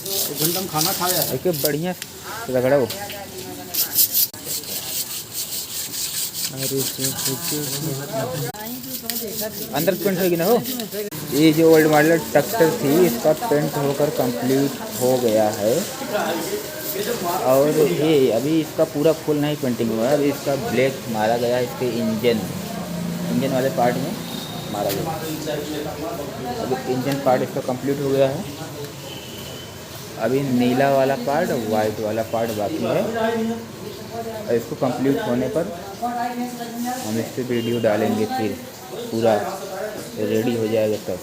1 घंटा में खाना खाया है। देखिए बढ़िया रगड़ा हो। अंदर पेंट होगी ना हो। ये जो ओल्ड मॉडल ट्रैक्टर थी इसका पेंट होकर कंप्लीट हो गया है और ये अभी इसका पूरा फुल नहीं पेंटिंग हुआ है। अभी इसका ब्लैक मारा गया है, इसके इंजन वाले पार्ट में मारा गया। अभी इंजन पार्ट इसका कंप्लीट हो गया है। अभी नीला वाला पार्ट वाइट वाला पार्ट बाकी है और इसको कंप्लीट होने पर हम इस पर वीडियो डालेंगे, फिर पूरा रेडी हो जाएगा तब।